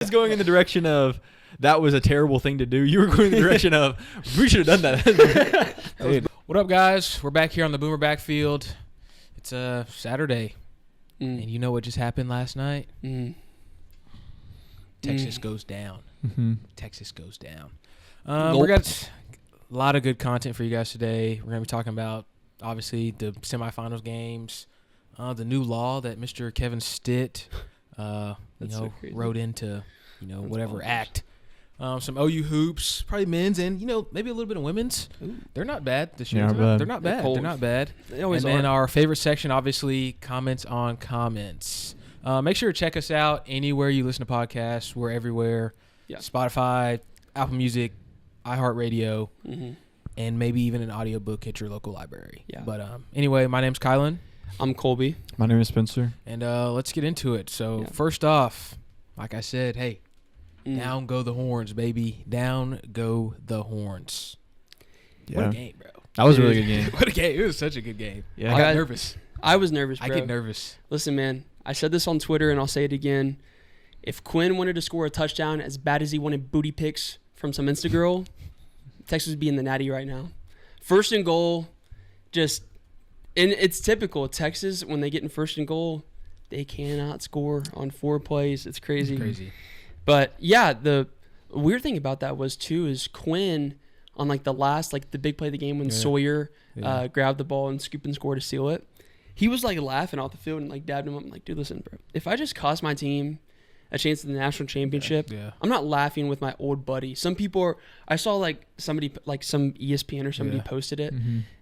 was going in the direction of that was a terrible thing to do. You were going in the direction of we should have done that. Hey, what up, guys? We're back here on the Boomer Backfield. It's Saturday, and you know what just happened last night? Texas goes down. Mm-hmm. Texas goes down. We got a lot of good content for you guys today. We're going to be talking about, obviously, the semifinals games, the new law that Mr. Kevin Stitt, wrote into, whatever act. Some OU hoops, probably men's, and maybe a little bit of women's. Ooh. They're not bad this year. Yeah, They're not bad. They're not bad. They always and then are. our favorite section, obviously, comments on comments. Make sure to check us out anywhere you listen to podcasts. We're everywhere. Yeah. Spotify, Apple Music, iHeartRadio, Mm-hmm. and maybe even an audiobook at your local library. Yeah. But anyway, my name's Kylan, I'm Colby. My name is Spencer. and let's get into it. So Yeah. first off, like I said, hey, down go the Horns, baby. Down go the Horns. What a game, bro. That was a really good game. What a game. It was such a good game. Yeah. I got nervous. I was nervous, bro. I get nervous. Listen, man, I said this on Twitter, and I'll say it again. If Quinn wanted to score a touchdown as bad as he wanted booty pics from some Insta girl, Texas would be in the natty right now. First and goal, and it's typical. Texas, when they get in first and goal, they cannot score on 4 plays. It's crazy. Crazy. But, yeah, the weird thing about that was, too, is Quinn on, the last, the big play of the game when Sawyer grabbed the ball and scooped and scored to seal it. He was, laughing off the field and, dabbed him up. I'm like, dude, listen, bro. If I just cost my team a chance at the national championship, I'm not laughing with my old buddy. Some people are – I saw, somebody – some ESPN or somebody posted it,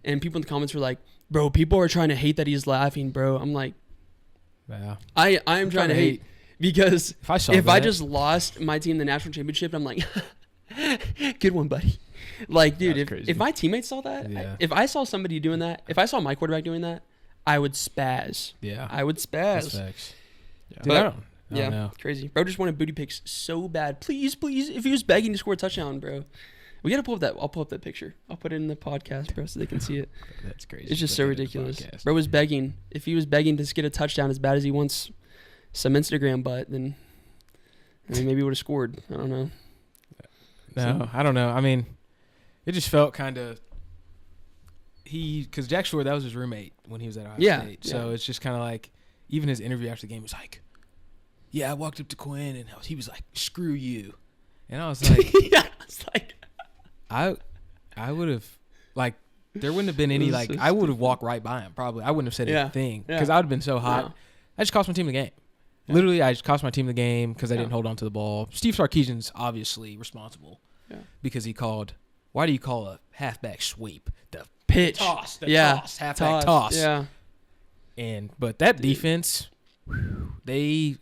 and people in the comments were like, bro, people are trying to hate that he's laughing, bro. I'm like – Yeah. I am trying to hate because if I just lost my team the national championship, I'm like, good one, buddy. Dude, if my teammates saw that, if I saw somebody doing that, if I saw my quarterback doing that, I would spaz. Yeah. I would spaz. That's facts. Yeah. Dude, I don't know. Crazy. Bro just wanted booty pics so bad. Please, if he was begging to score a touchdown, bro. We got to pull up that. I'll pull up that picture. I'll put it in the podcast, bro, so they can see it. That's crazy. It's just so ridiculous. Bro was begging. If he was begging to get a touchdown as bad as he wants some Instagram butt, then maybe he would have scored. I don't know. No, I don't know. I mean, it just felt kind of because Jack Shore, that was his roommate when he was at Ohio State. So it's just kind of like, even his interview after the game was like, yeah, I walked up to Quinn and he was like, screw you. And I was like, I would have, there wouldn't have been any, I would have walked right by him probably. I wouldn't have said anything because I would have been so hot. No. I just cost my team the game. Yeah. Literally, I just cost my team the game because I didn't hold on to the ball. Steve Sarkisian's obviously responsible because he called, why do you call a halfback sweep? The pitch. Toss. Halfback toss. Yeah. But that defense, they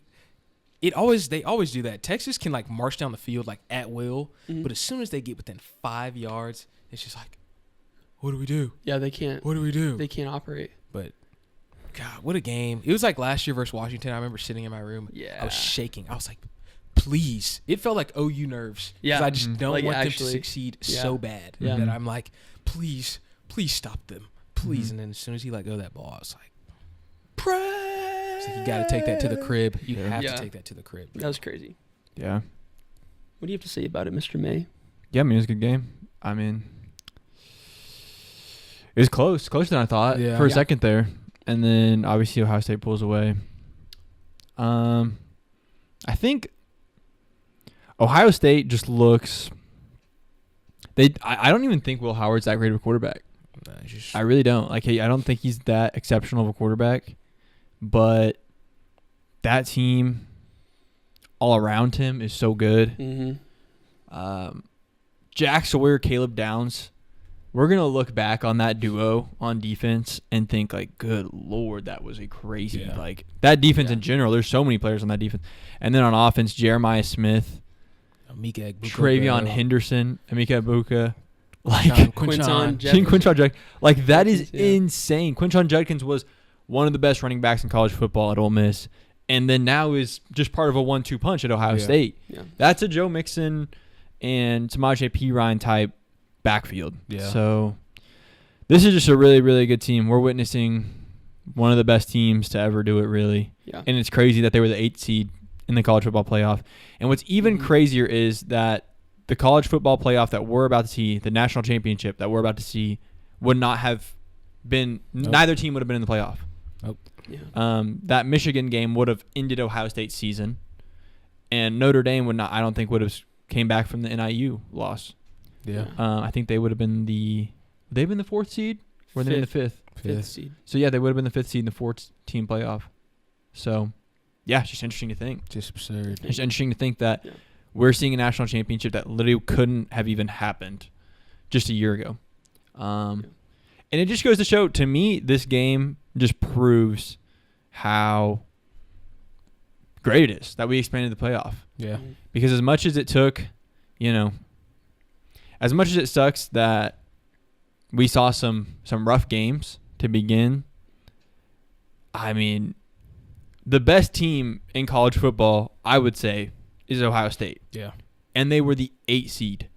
always do that. Texas can march down the field at will, but as soon as they get within 5 yards, it's just like, what do we do? Yeah, they can't. What do we do? They can't operate. But God, what a game! It was like last year versus Washington. I remember sitting in my room. Yeah, I was shaking. I was like, please. It felt like OU nerves. Yeah, I just don't want them to succeed so bad that I'm like, please stop them, please. And then as soon as he let go of that ball, I was like, pray. It's like, you got to take that to the crib. You have to take that to the crib. That was crazy. Yeah. What do you have to say about it, Mr. May? Yeah, it was a good game. I mean, it was closer than I thought for a second there. And then, obviously, Ohio State pulls away. I think Ohio State just looks – I don't even think Will Howard's that great of a quarterback. No, I really don't. I don't think he's that exceptional of a quarterback. But that team all around him is so good. Mm-hmm. Jack Sawyer, Caleb Downs, we're going to look back on that duo on defense and think, good Lord, that was a crazy, that defense in general. There's so many players on that defense. And then on offense, Jeremiah Smith, Travion Henderson, Emeka Egbuka, Quinton Judkins. That is insane. Quinton Judkins was one of the best running backs in college football at Ole Miss, and then now is just part of a 1-2 punch at Ohio State. Yeah. That's a Joe Mixon and Samaje Perine type backfield. Yeah. So this is just a really, really good team. We're witnessing one of the best teams to ever do it, really. Yeah. And it's crazy that they were the 8th seed in the college football playoff. And what's even crazier is that the college football playoff that we're about to see, the national championship that we're about to see, would not have been. Nope. Neither team would have been in the playoff. Nope. Yeah. That Michigan game would have ended Ohio State's season, and Notre Dame would not. I don't think would have came back from the NIU loss. Yeah. I think they would have been the. They've been the 4th seed, or they're in the 5th. Fifth seed. So yeah, they would have been the 5th seed in the 4-team playoff. So, yeah, it's just interesting to think. Just absurd. It's interesting to think that we're seeing a national championship that literally couldn't have even happened just a year ago. And it just goes to show, to me, this game just proves how great it is that we expanded the playoff. Yeah. Because as much as it took, as much as it sucks that we saw some rough games to begin, I mean, the best team in college football, I would say, is Ohio State. Yeah. And they were the 8 seed.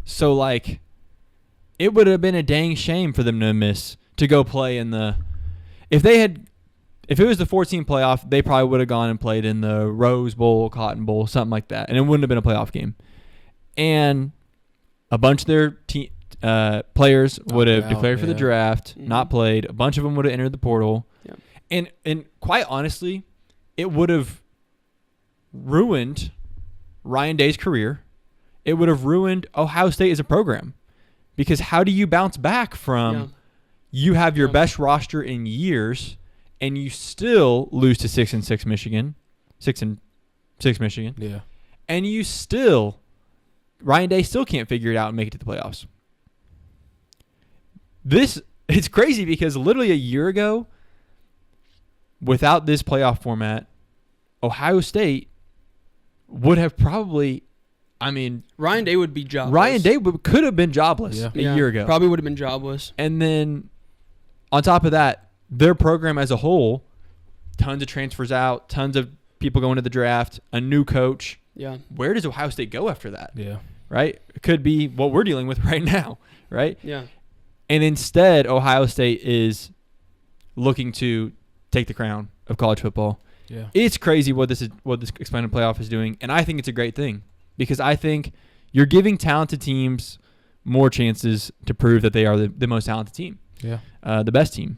So, like, it would have been a dang shame for them to miss to go play in the – if it was the 14 playoff, they probably would have gone and played in the Rose Bowl, Cotton Bowl, something like that, and it wouldn't have been a playoff game. And a bunch of their players would have declared for the draft, not played. A bunch of them would have entered the portal. Yeah. And quite honestly, it would have ruined Ryan Day's career. It would have ruined Ohio State as a program. Because how do you bounce back from you have your best roster in years and you still lose to 6-6 Michigan, 6-6 Michigan. Yeah. And you still, Ryan Day still can't figure it out and make it to the playoffs. It's crazy because literally a year ago, without this playoff format, Ohio State would have probably, Ryan Day would be jobless. Ryan Day could have been jobless a year ago. Probably would have been jobless. And then on top of that, their program as a whole, tons of transfers out, tons of people going to the draft, a new coach. Yeah. Where does Ohio State go after that? Yeah. Right? It could be what we're dealing with right now, right? Yeah. And instead, Ohio State is looking to take the crown of college football. Yeah. It's crazy what this expanded playoff is doing, and I think it's a great thing because I think you're giving talented teams more chances to prove that they are the most talented team. Yeah. The best team.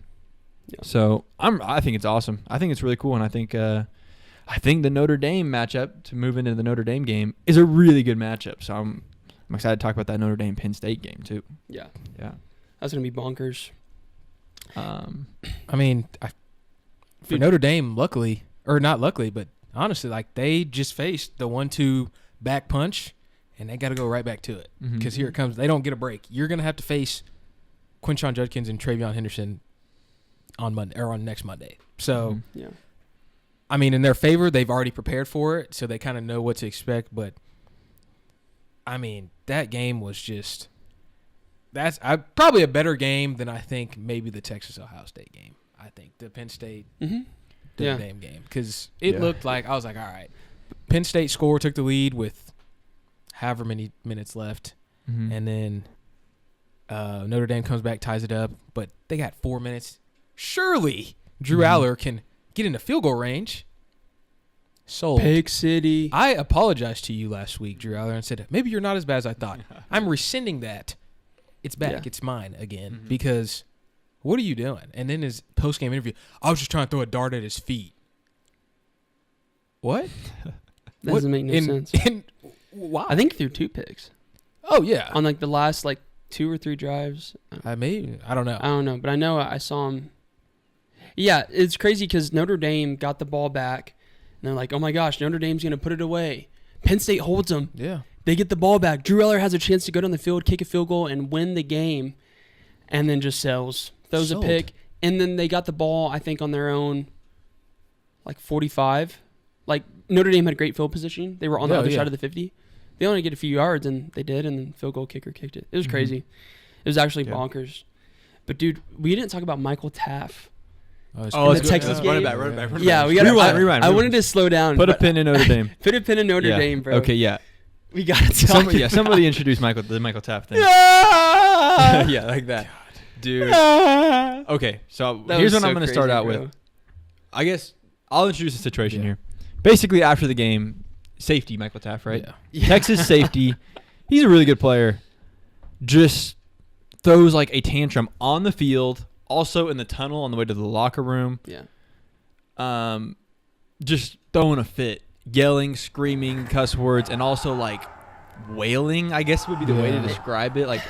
Yeah. So I think it's awesome. I think it's really cool, and I think the Notre Dame matchup to move into the Notre Dame game is a really good matchup. So I'm excited to talk about that Notre Dame Penn State game too. Yeah. Yeah. That's gonna be bonkers. For Notre Dame, luckily, or not luckily, but honestly, like they just faced the 1-2 back punch, and they got to go right back to it because here it comes. They don't get a break. You're gonna have to face Quinshon Judkins and Travion Henderson on Monday or on next Monday. So, in their favor, they've already prepared for it, so they kind of know what to expect. But that game was just that's probably a better game than I think maybe the Texas Ohio State game. I think the Penn State Notre Dame game because it looked like I was like, all right, Penn State took the lead with however many minutes left, and then Notre Dame comes back, ties it up, but they got 4 minutes. Surely Drew Aller can get into field goal range. Sold. Pick City. I apologized to you last week, Drew Aller, and said, maybe you're not as bad as I thought. I'm rescinding that. It's back. Yeah. It's mine again because what are you doing? And then his post-game interview, I was just trying to throw a dart at his feet. What? That doesn't make no sense. Why? I think he threw 2 picks. Oh, yeah. On the last 2 or 3 drives. I don't know. I don't know, but I know I saw him. Yeah, it's crazy because Notre Dame got the ball back, and they're like, oh my gosh, Notre Dame's going to put it away. Penn State holds them. Yeah. They get the ball back. Drew Eller has a chance to go down the field, kick a field goal, and win the game, and then just throws a pick. And then they got the ball, I think, on their own, 45. Notre Dame had great field position. They were on the other side of the 50. They only get a few yards, and they did, and then field goal kicker kicked it. It was crazy. It was actually bonkers. But, dude, we didn't talk about Michael Taffe. Oh, the Texas game. Run it back. Yeah, we got to rewind. I wanted to slow down. Put a pin in Notre Dame. Put a pin in Notre Dame, bro. Okay, yeah. We got to talk. Somebody introduce the Michael Taffe thing. Yeah, yeah, like that. God. Dude. Okay, so here's what I'm going to start out with. I guess I'll introduce the situation here. basically after the game, safety Michael Taffe, right? Yeah. Texas safety. He's a really good player. Just throws like a tantrum on the field, also in the tunnel on the way to the locker room. Yeah. Just throwing a fit, yelling, screaming, cuss words, and also like wailing, I guess would be the way to describe it. Like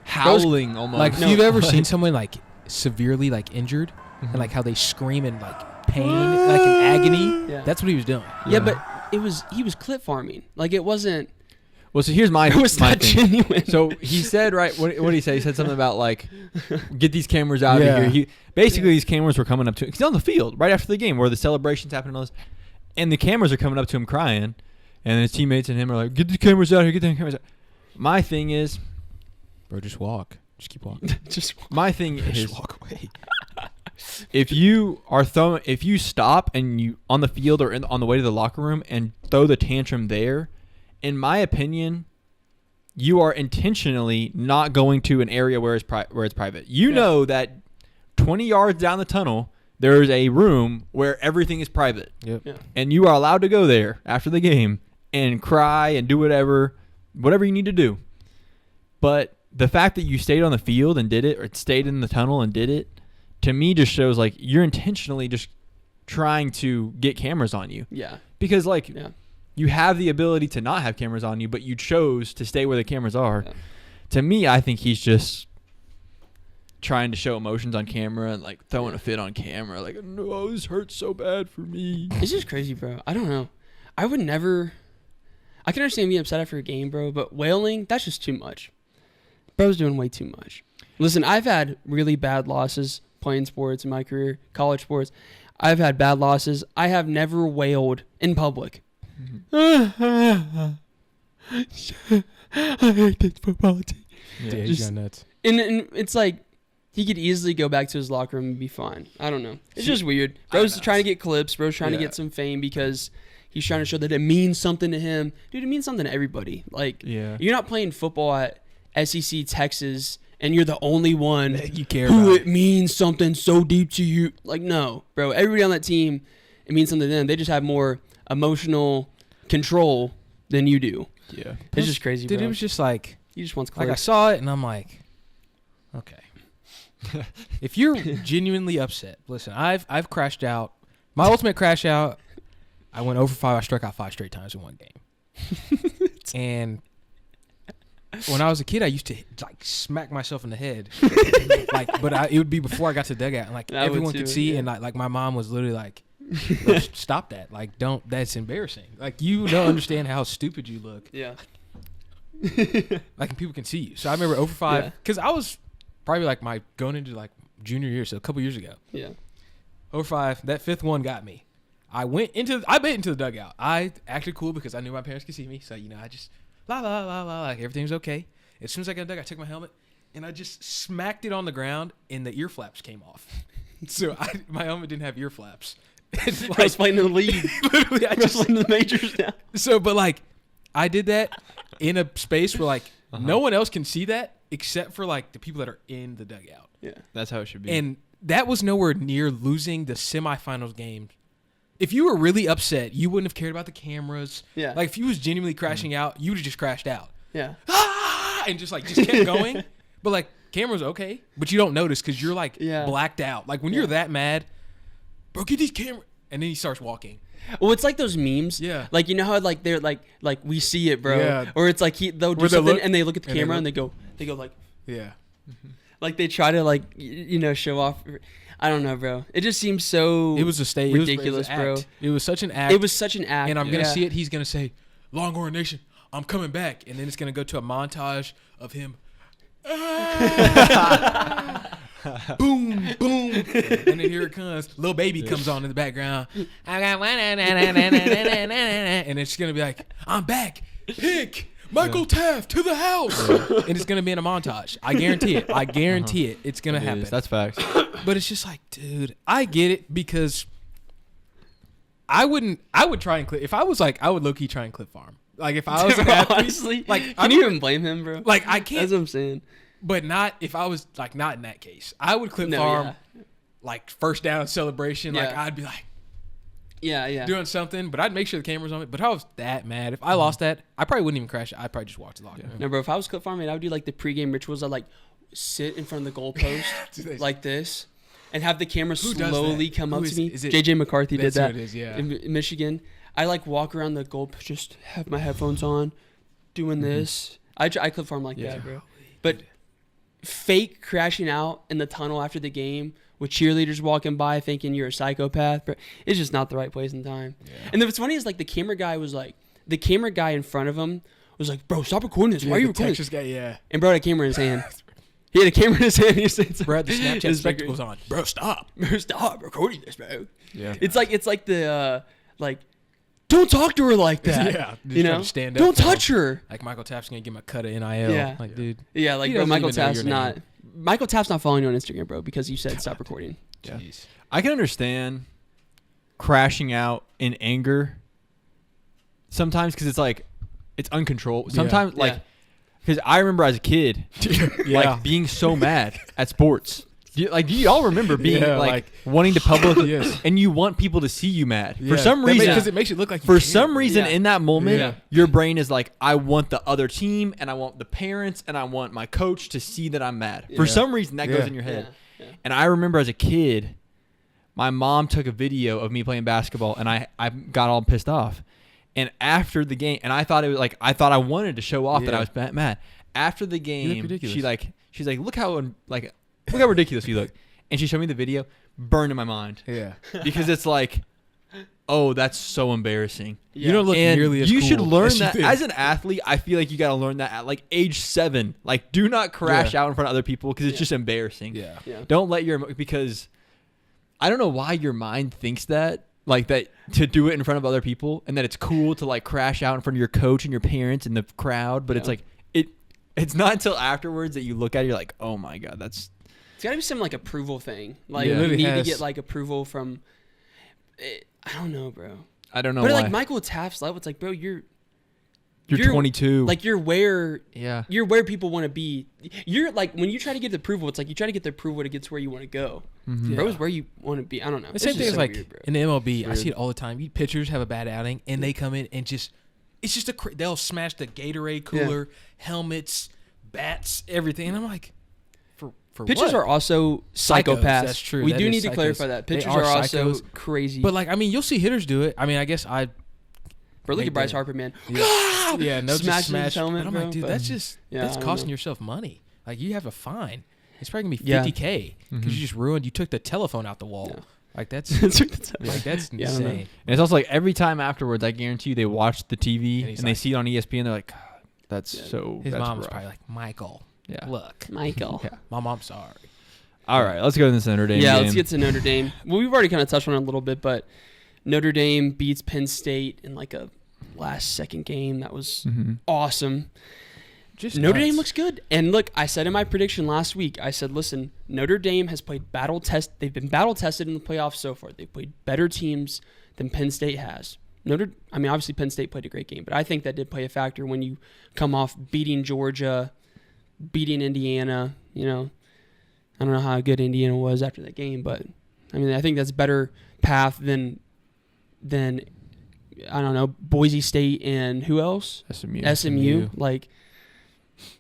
howling almost. Like if you've ever seen someone like severely like injured and like how they scream in like pain, like in agony. Yeah. That's what he was doing. Yeah, but he was clip farming. Like it wasn't. Well, so here's my It was my not thing. genuine. So he said, right, what did he say? He said something about, like, get these cameras out Yeah. of here. Basically, these cameras were coming up to him. He's on the field right after the game where the celebration's happening and all this. And the cameras are coming up to him crying. And his teammates and him are like, get the cameras out here, get the cameras out. My thing is, Bro, just walk. Just keep walking. my thing is, Just walk away. if you stop and you on the field or on the way to the locker room and throw the tantrum there, in my opinion, you are intentionally not going to an area where it's private. You know that 20 yards down the tunnel, there is a room where everything is private. Yep. Yeah. And you are allowed to go there after the game and cry and do whatever you need to do. But the fact that you stayed on the field and did it, or stayed in the tunnel and did it, to me just shows like you're intentionally just trying to get cameras on you. Yeah. Because like Yeah. you have the ability to not have cameras on you, but you chose to stay where the cameras are. Yeah. To me, I think he's just trying to show emotions on camera and like throwing a fit on camera. Like, no, this hurts so bad for me. It's just crazy, bro. I don't know. I would never. I can understand being upset after a game, bro, but wailing, that's just too much. Bro's doing way too much. Listen, I've had really bad losses playing sports in my career, college sports. I've had bad losses. I have never wailed in public. I hate this football team. Yeah, Yeah. he's Just- got nuts. And it's like he could easily go back to his locker room and be fine. I don't know. It's just weird. Bro's trying to get clips. Bro's trying to get some fame because he's trying to show that it means something to him. Dude, it means something to everybody. Like, Yeah. you're not playing football at SEC Texas and you're the only one You care who about it means something so deep to you. Like, no, bro. Everybody on that team, it means something to them. They just have more emotional control than you do. Yeah. It's just crazy, Dude, bro. it was just like He just wants I clips. saw it and I'm like, okay. If you're genuinely upset, listen, I've crashed out. My ultimate crash out, I went over 5. I struck out 5 straight times in one game. And when I was a kid, I used to like smack myself in the head. It would be before I got to the dugout, and like I would everyone too, could see, yeah. and like my mom was literally like, "Bro, stop that! Like, don't. That's embarrassing. Like, you don't understand how stupid you look. Yeah. Like, and people can see you." So I remember over 5 because I was probably like my going into like junior year, so a couple years ago. Yeah. Over 5, that 5th one got me. I made it into the dugout. I acted cool because I knew my parents could see me, so I just la la la la, like everything's okay. As soon as I got in the dugout, I took my helmet and I just smacked it on the ground, and the ear flaps came off. So my helmet didn't have ear flaps. It's I was playing in the league. literally, I I was just playing in the majors now. so, but like, I did that in a space where like no one else can see that except for like the people that are in the dugout. Yeah. That's how it should be. And that was nowhere near losing the semifinals game. If you were really upset, you wouldn't have cared about the cameras. Yeah. Like if you was genuinely crashing out, you would have just crashed out. Yeah. Ah! And just kept going. But like cameras okay, but you don't notice because you're like blacked out. Like when you're that mad, bro, get these cameras, and then he starts walking. Well, it's like those memes. Yeah. Like, you know how like they're like we see it, bro. Yeah. Or it's like they'll do Where they something look- and they look at the and they camera look- and they go like Yeah. like they try to like show off. I don't know, bro. It just seems so. It was a stage. ridiculous, it was an bro. act. It was such an act. It was such an act. And I'm gonna yeah. see it. He's gonna say, "Longhorn Nation, I'm coming back," and then it's gonna go to a montage of him. Boom, boom, and then here it comes. Little baby comes on in the background. I got one, and it's gonna be like, "I'm back, pick Michael Taffe to the house," and it's gonna be in a montage. I guarantee it. I guarantee it. It's gonna happen. That's facts. But it's just like, dude, I get it because I would try and clip. If I was like, I would low key try and clip farm. Like if I was an athlete, honestly, like can you even blame him, bro? like I can't. That's what I'm saying. But not if I was like not in that case. I would clip No, farm yeah. like first down celebration. Like Yeah. I'd be like, doing something, but I'd make sure the camera's on me. But I was that mad. If I lost that, I probably wouldn't even crash it. I'd probably just watch the locker room. No, bro, if I was Clip Farm, I would do like the pregame rituals. I'd like sit in front of the goalpost like this and have the camera slowly come up to me. JJ McCarthy did that in Michigan. I like walk around the goalpost, just have my headphones on, doing this. I Clip Farm like that, bro. But fake crashing out in the tunnel after the game with cheerleaders walking by thinking you're a psychopath, bro, it's just not the right place and time. Yeah. And what's funny is like the camera guy in front of him was like, bro, stop recording this. Why are you recording this? Guy, And bro had a camera in his hand. He had a camera in his hand. He said, bro, had the Snapchat spectacles on. Bro, stop. Bro, stop recording this, bro. Yeah. It's like the don't talk to her like that. Yeah. You know? Stand don't touch her. Like Michael Taffe's going to get my cut of NIL. Yeah. Like, dude. Yeah, like bro, Michael Taffe's not following you on Instagram, bro, because you said stop recording. Yeah. Jeez. I can understand crashing out in anger sometimes because it's uncontrollable. Sometimes because I remember as a kid like being so mad at sports. Do y'all remember being wanting to publicly and you want people to see you mad for some reason because it makes you look like in that moment your brain is like, I want the other team and I want the parents and I want my coach to see that I'm mad. For some reason that goes in your head. And I remember as a kid, my mom took a video of me playing basketball and I got all pissed off. And after the game, and I thought I wanted to show off that I was mad. After the game, she's like, look how ridiculous you look. And she showed me the video, burned in my mind. Yeah. Because it's like, oh, that's so embarrassing. Yeah. You don't look nearly as cool. You should learn that. As an athlete, I feel like you got to learn that at like age 7. Like, do not crash out in front of other people because it's just embarrassing. Yeah. Don't let because I don't know why your mind thinks that. Like that to do it in front of other people and that it's cool to like crash out in front of your coach and your parents and the crowd. But it's like, it's not until afterwards that you look at it, you're like, oh my God, it's got to be some like approval thing. Like you need to get like approval from. I don't know, bro. I don't know. But why. like Michael Taffe's level, it's like, bro, you're 22. Like you're where people want to be. You're like when you try to get the approval, it's like you try to get the approval to get to where you want to go. Mm-hmm. Bro's where you want to be. I don't know. The same thing is like weird, in the MLB. I see it all the time. Pitchers have a bad outing and they come in and they'll smash the Gatorade cooler, helmets, bats, everything. And I'm like, for pitchers are also psychopaths. That's true. We do need to clarify that. Pitchers are also crazy. But like, I mean, you'll see hitters do it. I mean, I guess Bro, look at Bryce Harper, man. Smash. Helmet, but I'm like, dude, that's costing yourself money. Like, you have a fine. It's probably gonna be $50K because you took the telephone out the wall. Yeah. Like that's insane. And it's also like every time afterwards, I guarantee you they watch the TV and they see it on ESPN. They're like, God, that's so. His that's mom's rough. probably like, Michael. Yeah. Look, Michael. Mom, I'm sorry. All right, let's go to this Notre Dame. Yeah, game. Let's get to Notre Dame. Well, we've already kind of touched on it a little bit, but Notre Dame beats Penn State in like a last-second game. That was awesome. Notre Dame looks good. And look, I said in my prediction last week, I said, listen, Notre Dame has played they've been battle-tested in the playoffs so far. They've played better teams than Penn State has. Obviously Penn State played a great game, but I think that did play a factor when you come off beating Georgia, beating Indiana. I don't know how good Indiana was after that game, but I think that's a better path than I don't know, Boise State and who else? SMU. Like,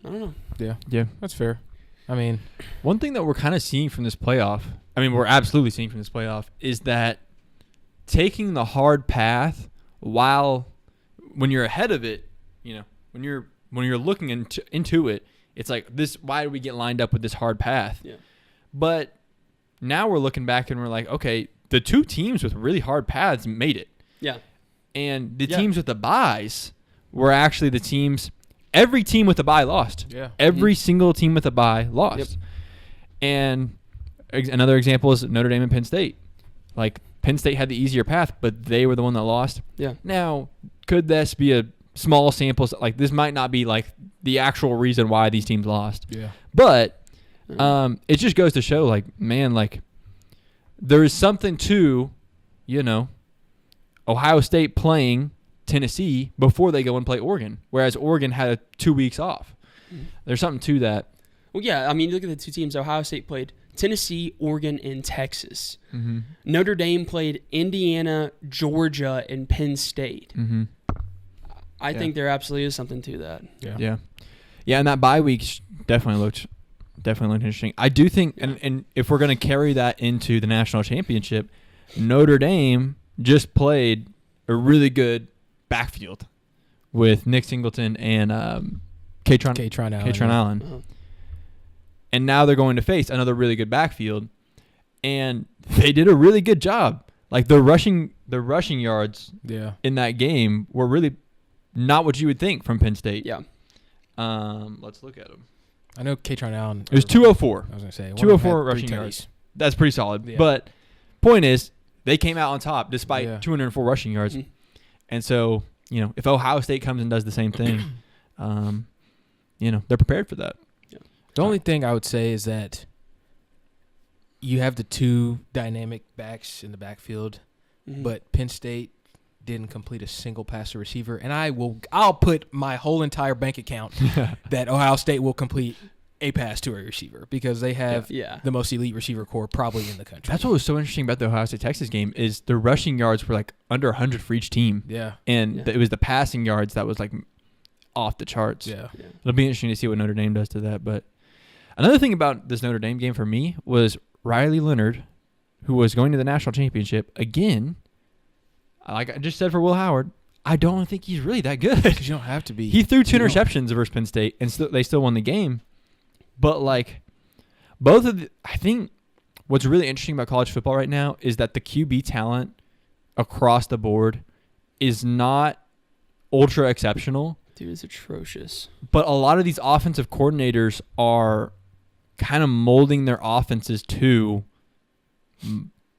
I don't know. Yeah, that's fair. One thing that we're kind of seeing from this playoff, we're absolutely seeing from this playoff, is that taking the hard path when you're ahead of it, when you're looking into it, it's like this. Why do we get lined up with this hard path? Yeah. But now we're looking back and we're like, okay, the two teams with really hard paths made it. Yeah. And the teams with the byes were actually the teams. Every team with a bye lost. Yeah. Every single team with a bye lost. Yep. And another example is Notre Dame and Penn State. Like, Penn State had the easier path, but they were the one that lost. Yeah. Now, could this be a small sample? Like, this might not be like the actual reason why these teams lost. Yeah. But it just goes to show, like, man, like, there is something to, Ohio State playing Tennessee before they go and play Oregon, whereas Oregon had 2 weeks off. There's something to that. Well, yeah, you look at the two teams. Ohio State played Tennessee, Oregon, and Texas. Mm-hmm. Notre Dame played Indiana, Georgia, and Penn State. Mm-hmm. I think there absolutely is something to that. Yeah. And that bye week definitely looked interesting. I do think, and if we're going to carry that into the national championship, Notre Dame just played a really good backfield with Nick Singleton and Katron Allen. Uh-huh. And now they're going to face another really good backfield, and they did a really good job. Like the rushing yards in that game were really not what you would think from Penn State. Yeah. Let's look at them. I know Katron Allen. It was 204. I was going to say 204 rushing yards. That's pretty solid. Yeah. But point is, they came out on top despite 204 rushing yards. Mm-hmm. And so, if Ohio State comes and does the same thing, they're prepared for that. The only thing I would say is that you have the two dynamic backs in the backfield, but Penn State didn't complete a single pass to receiver, and I'll put my whole entire bank account that Ohio State will complete a pass to a receiver because they have the most elite receiver core probably in the country. That's what was so interesting about the Ohio State-Texas game is the rushing yards were like under 100 for each team. Yeah. And it was the passing yards that was like off the charts. Yeah. It'll be interesting to see what Notre Dame does to that. But another thing about this Notre Dame game for me was Riley Leonard, who was going to the national championship again. Like I just said for Will Howard, I don't think he's really that good. Because you don't have to be. He threw 2 interceptions versus Penn State, and they still won the game. But like, I think what's really interesting about college football right now is that the QB talent across the board is not ultra exceptional. Dude, it's atrocious. But a lot of these offensive coordinators are kind of molding their offenses to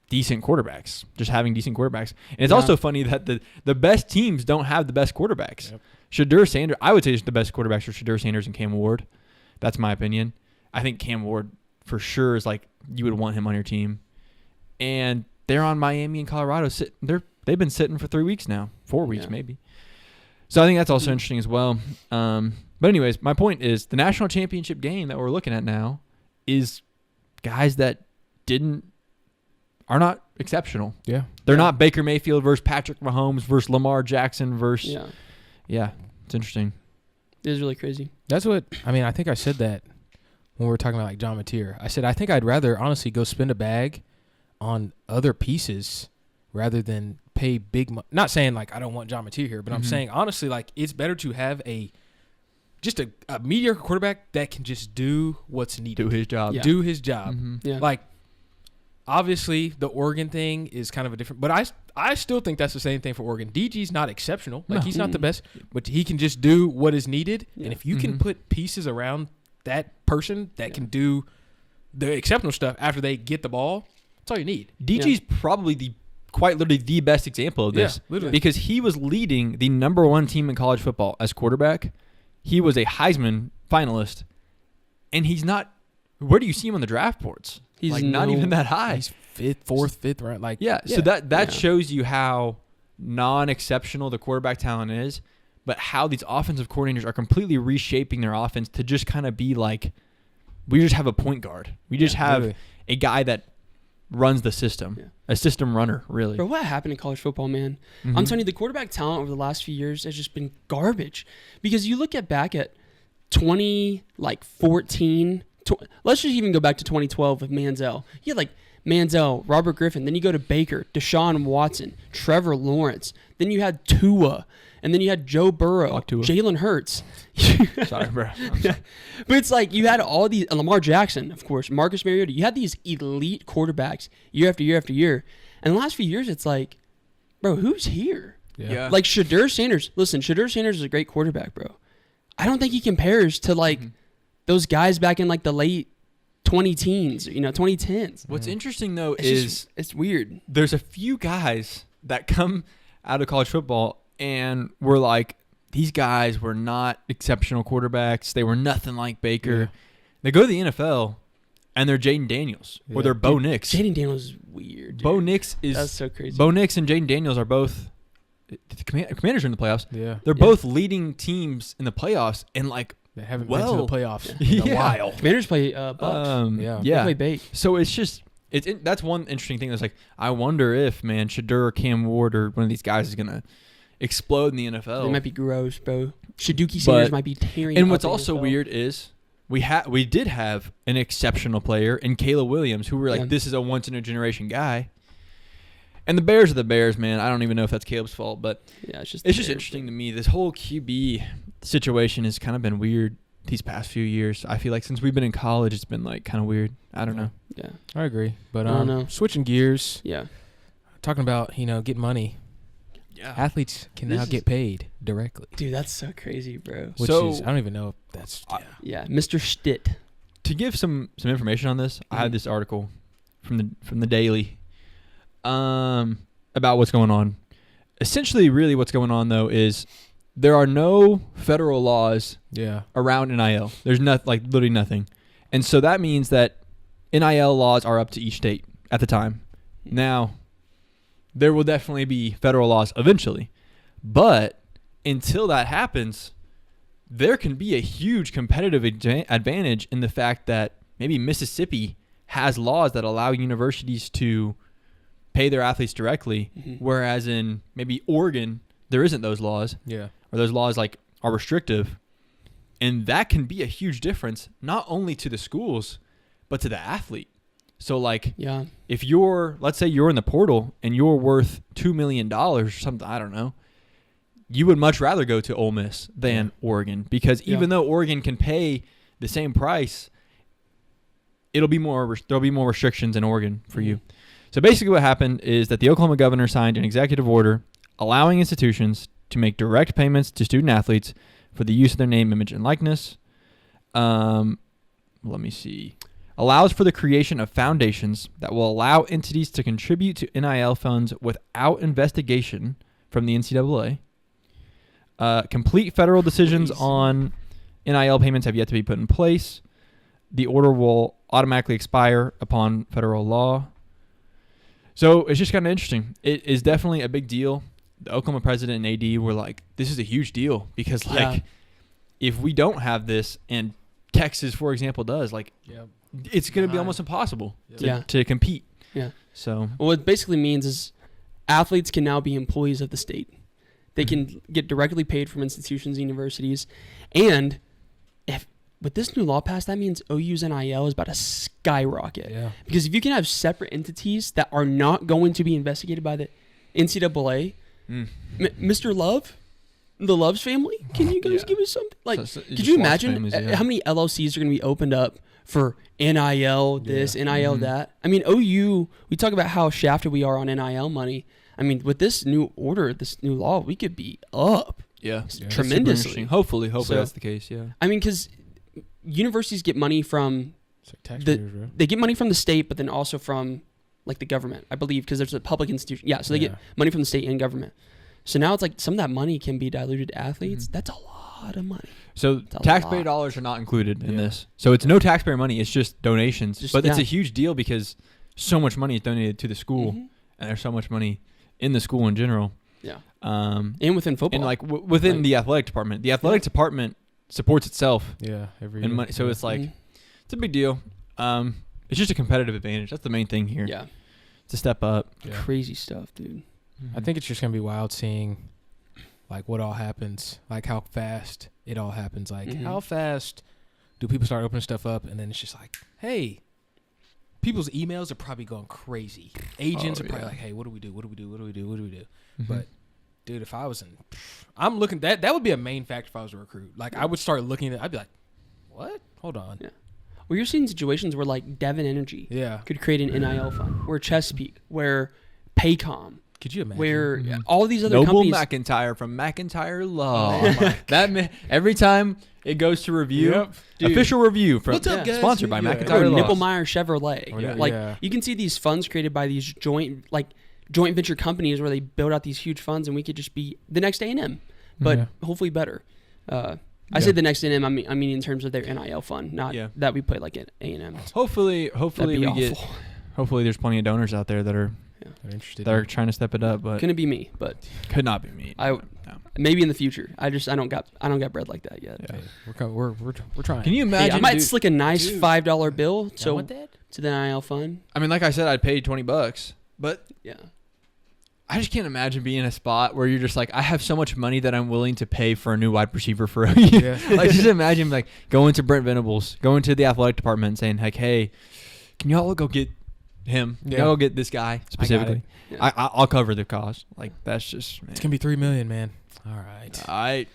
decent quarterbacks, just having decent quarterbacks. And it's also funny that the best teams don't have the best quarterbacks. Yep. Shedeur Sanders, I would say the best quarterbacks are Shedeur Sanders and Cam Ward. That's my opinion. I think Cam Ward for sure is like you would want him on your team. And they're on Miami and Colorado. They've been sitting for 3 weeks now, 4 weeks maybe. So I think that's also interesting as well. But anyways, my point is the national championship game that we're looking at now is guys that are not exceptional. Yeah. They're not Baker Mayfield versus Patrick Mahomes versus Lamar Jackson versus it's interesting. It is really crazy. That's what I think I said that when we were talking about like John Mateer. I said I think I'd rather honestly go spend a bag on other pieces rather than pay big money. Not saying like I don't want John Mateer here, but I'm saying honestly like it's better to have a mediocre quarterback that can just do what's needed. Do his job. Yeah. Do his job. Mm-hmm. Yeah. Like obviously the Oregon thing is kind of a different, but I still think that's the same thing for Oregon. DG's not exceptional. Like he's not the best, but he can just do what is needed. Yeah. And if you can put pieces around that person that can do the exceptional stuff after they get the ball, that's all you need. DG's probably quite literally the best example of this. Literally. Because he was leading the number 1 team in college football as quarterback. He was a Heisman finalist, and he's not. Where do you see him on the draft boards? He's like not even that high. He's fifth round. Like So that shows you how non-exceptional the quarterback talent is, but how these offensive coordinators are completely reshaping their offense to just kind of be like, we just have a point guard. We just have a guy that runs the system, a system runner, really. Bro, what happened in college football, man? I'm telling you, the quarterback talent over the last few years has just been garbage. Because you look back at 2014. Let's just even go back to 2012 with Manziel. You had like Manziel, Robert Griffin. Then you go to Baker, Deshaun Watson, Trevor Lawrence. Then you had Tua. And then you had Joe Burrow, Jalen Hurts. Sorry, bro. But it's like you had all these, Lamar Jackson, of course, Marcus Mariota. You had these elite quarterbacks year after year after year. And the last few years, it's like, bro, who's here? Yeah. Like Shedeur Sanders. Listen, Shedeur Sanders is a great quarterback, bro. I don't think he compares to like those guys back in like the late 2010s. What's interesting though it's weird. There's a few guys that come out of college football and we're like, these guys were not exceptional quarterbacks. They were nothing like Baker. Yeah. They go to the NFL and they're Jaden Daniels or they're Bo Nix. Jaden Daniels is weird. Dude. Bo Nix is that's so crazy. Bo Nix and Jaden Daniels are both the Commanders are in the playoffs. Yeah, they're both leading teams in the playoffs, and like They haven't been to the playoffs in a while. Commanders play Bucks. They play Bake. So it's just that's one interesting thing. That's like, I wonder if Shadur or Cam Ward or one of these guys is gonna explode in the NFL. They might be gross, bro. Shaduki Sanders might be tearing. And what's also weird is we did have an exceptional player in Caleb Williams, who were like, this is a once in a generation guy. And the Bears are the Bears, man. I don't even know if that's Caleb's fault, but it's just interesting to me. This whole QB situation has kind of been weird these past few years. I feel like since we've been in college, it's been like kind of weird. I don't know. Yeah, I agree. But switching gears. Yeah, talking about get money. Yeah, athletes can now get paid directly. Dude, that's so crazy, bro. Which is, I don't even know if that's Mr. Stitt. To give some information on this, I have this article from the Daily. About what's going on. Essentially, really what's going on, though, is there are no federal laws around NIL. There's literally nothing. And so that means that NIL laws are up to each state at the time. Now, there will definitely be federal laws eventually. But until that happens, there can be a huge competitive advantage in the fact that maybe Mississippi has laws that allow universities to pay their athletes directly, whereas in maybe Oregon, there isn't those laws. Yeah. Or those laws are restrictive. And that can be a huge difference, not only to the schools, but to the athlete. So if let's say you're in the portal and you're worth $2 million or something, I don't know, you would much rather go to Ole Miss than Oregon, because even though Oregon can pay the same price, there'll be more restrictions in Oregon for you. So basically what happened is that the Oklahoma governor signed an executive order allowing institutions to make direct payments to student athletes for the use of their name, image, and likeness. Let me see. Allows for the creation of foundations that will allow entities to contribute to NIL funds without investigation from the NCAA. Complete federal decisions on NIL payments have yet to be put in place. The order will automatically expire upon federal law. So it's just kind of interesting. It is definitely a big deal. The Oklahoma president and AD were like, this is a huge deal because if we don't have this and Texas, for example, does, it's going to be almost impossible to compete. Yeah. So what it basically means is athletes can now be employees of the state. They can get directly paid from institutions, universities, and with this new law passed, that means OU's NIL is about to skyrocket. Yeah. Because if you can have separate entities that are not going to be investigated by the NCAA, Mr. Love, the Loves family, can you guys give us something? Could you imagine how many LLCs are going to be opened up for NIL this, NIL that? I mean, OU, we talk about how shafted we are on NIL money. I mean, with this new order, this new law, we could be up tremendously. Hopefully that's the case, I mean, because universities get money from they get money from the state, but then also from the government, I believe, because there's a public institution. Yeah, so they get money from the state and government. So now it's some of that money can be diluted to athletes. That's a lot of money. So taxpayer dollars are not included in this. So it's no taxpayer money. It's just donations. But it's a huge deal because so much money is donated to the school, and there's so much money in the school in general. Yeah. And within football. And within the athletic department. The athletic department supports itself. Yeah, every year. Money. So it's it's a big deal. It's just a competitive advantage. That's the main thing here. Yeah. To step up. Yeah. Crazy stuff, dude. I think it's just going to be wild seeing what all happens, how fast it all happens. How fast do people start opening stuff up, and then it's just hey, people's emails are probably going crazy. Agents are probably hey, what do we do? What do we do? What do we do? What do we do? But dude, if I was I'm looking, that would be a main factor if I was a recruit. I would start looking at, I'd be like, what? Hold on. Yeah. Well, you're seeing situations where Devon Energy could create an NIL fund, where Chesapeake, where Paycom. Could you imagine? Where all these other companies. Noble McIntyre from McIntyre Law. Every time it goes to review, official review from What's up, guys? Sponsored by McIntyre Law. Nipplemeyer Chevrolet. You can see these funds created by these joint venture companies where they build out these huge funds, and we could just be the next A&M, but hopefully better. I say the next A&M. I mean in terms of their NIL fund, not that we play at A&M. Hopefully we get. Hopefully, there's plenty of donors out there that are interested. That are trying to step it up, but couldn't be me. But could not be me. Maybe in the future. I don't got bread like that yet. Yeah. We're trying. Can you imagine? Hey, I might slick a nice $5 bill to the NIL fund. I mean, like I said, I'd pay $20, but yeah, I just can't imagine being in a spot where you're just like, I have so much money that I'm willing to pay for a new wide receiver for OU. Yeah. Like, just imagine like going to Brent Venables, going to the athletic department, and saying like, hey, can you all go get him? Can you all get this guy specifically? I'll cover the cost. Like, that's just, man. It's gonna be $3 million, man. All right.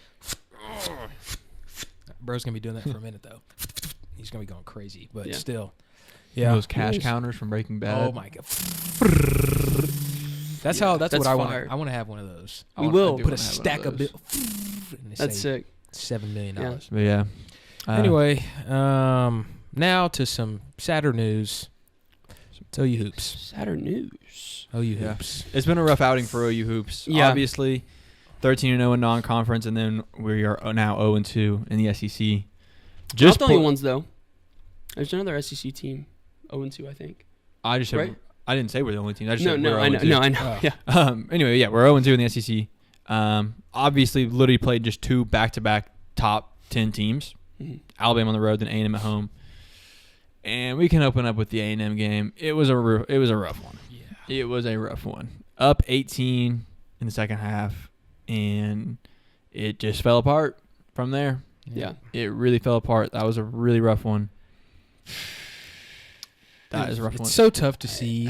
Bro's gonna be doing that for a minute though. He's gonna be going crazy, but still. Yeah. Those cash counters from Breaking Bad. Oh my god. That's what I want. I want to have one of those. We will put a stack of bills. That's sick. $7 million. Yeah. But yeah. Anyway, now to some sadder news. It's OU hoops. Sadder news. OU hoops. It's been a rough outing for OU hoops. Yeah. Obviously, 13-0 in non-conference, and then we are now 0-2 in the SEC. Not the only ones though. There's another SEC team, 0-2, I think. I just said, I didn't say we're the only team. I just said I know. No, I know. Yeah. Anyway, yeah, we're 0-2 in the SEC. Obviously, literally played just 2 back-to-back top 10 teams. Mm-hmm. Alabama on the road, then A&M at home. And we can open up with the A&M game. It was a rough one. Yeah. It was a rough one. Up 18 in the second half, and it just fell apart from there. Yeah. It really fell apart. That was a really rough one. That is a rough one. It's so tough to see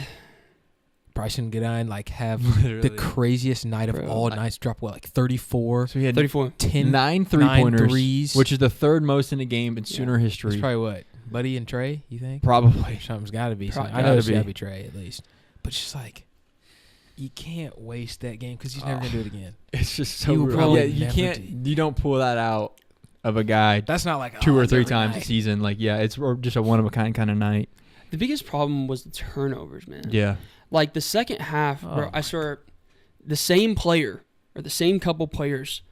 Bryson Goodine have the craziest night of all nights. Drop like 34. So he had 34. 9 3-pointers, threes, which is the third most in a game in Sooner history. It's probably what? Buddy and Trey, you think? Probably. Something's got to be. I know it's got to be Trey at least. But it's just like, you can't waste that game because he's never going to do it again. It's just so real. Yeah, you can't. You don't pull that out of a guy. That's not like 2 or 3 times a season. Like, yeah, it's just a one-of-a-kind kind of night. The biggest problem was the turnovers, man. Yeah. Like, the second half, bro, I saw the same player or the same couple players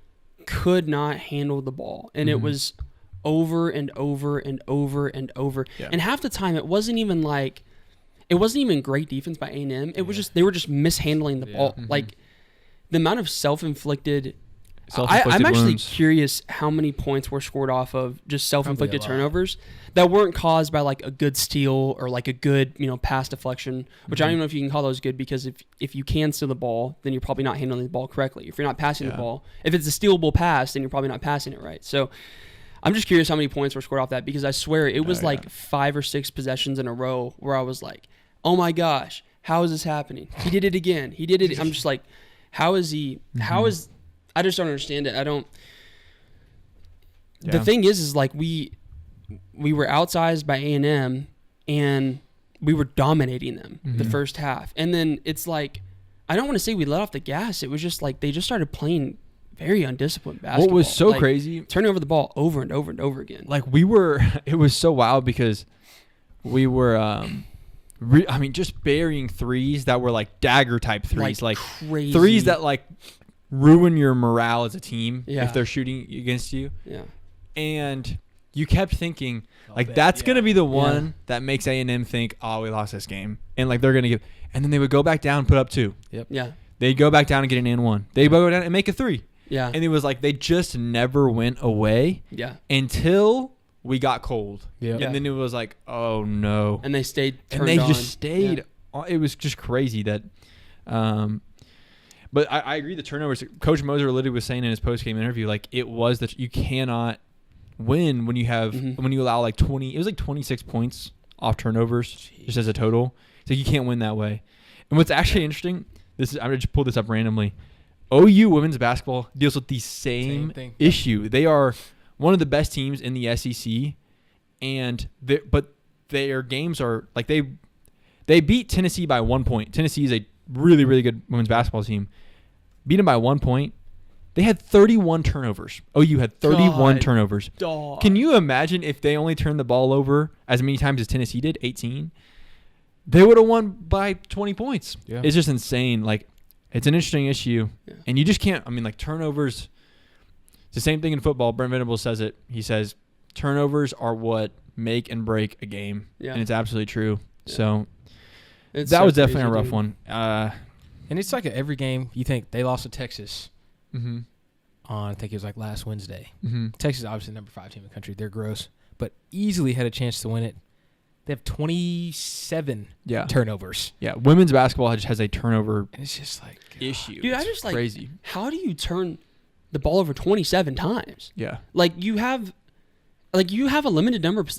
could not handle the ball. And it was over and over and over and over. Yeah. And half the time, it wasn't even great defense by A&M. It was just, they were just mishandling the ball. Mm-hmm. Like, the amount of self-inflicted I'm actually wounds. Curious how many points were scored off of just self-inflicted turnovers that weren't caused by like a good steal or like a good, pass deflection, which I don't even know if you can call those good, because if you can steal the ball, then you're probably not handling the ball correctly. If you're not passing the ball, if it's a stealable pass, then you're probably not passing it right. So I'm just curious how many points were scored off that, because I swear it was 5 or 6 possessions in a row where I was like, oh my gosh, how is this happening? He did it again. He did it. I'm just like, how is he? How is? I just don't understand it. I don't. Yeah. The thing is like we were outsized by A&M, and we were dominating them the first half, and then it's like, I don't want to say we let off the gas. It was just like they just started playing very undisciplined basketball. What was so crazy? Turning over the ball over and over and over again. Like it was so wild because we were. Just burying threes that were like dagger type threes, like crazy threes that like ruin your morale as a team if they're shooting against you. Yeah. And you kept thinking that's going to be the one that makes A&M think, oh, we lost this game. And like they're going to give, and then they would go back down and put up 2. Yep. Yeah. They'd go back down and get an and 1. They'd go down and make a 3. Yeah. And it was like they just never went away. Yeah. Until we got cold. Yeah. And then it was like, oh no. And they stayed just stayed. Yeah. It was just crazy that but I agree, the turnovers. Coach Moser literally was saying in his post-game interview, like, it was that you cannot win when you have when you allow like 20. It was like 26 points off turnovers just as a total. So you can't win that way. And what's actually interesting, I'm gonna just pull this up randomly. OU women's basketball deals with the same issue. They are one of the best teams in the SEC, but their games are like they beat Tennessee by 1 point. Tennessee is a really, really good women's basketball team. Beat them by 1 point. They had 31 turnovers. OU had 31 turnovers. Dog. Can you imagine if they only turned the ball over as many times as Tennessee did, 18? They would have won by 20 points. Yeah. It's just insane. Like, it's an interesting issue. Yeah. And you just can't, turnovers, it's the same thing in football. Brent Venables says it. He says, turnovers are what make and break a game. Yeah. And it's absolutely true. Yeah. So that was definitely a rough one. And it's like every game you think they lost to Texas. Mm-hmm. on, I think it was like last Wednesday. Mm-hmm. Texas is obviously the number 5 team in the country. They're gross, but easily had a chance to win it. They have 27 turnovers. Yeah, women's basketball just has a turnover and it's just like issue. Dude, it's I just like crazy. How do you turn the ball over 27 times? Yeah. Like you have a limited number of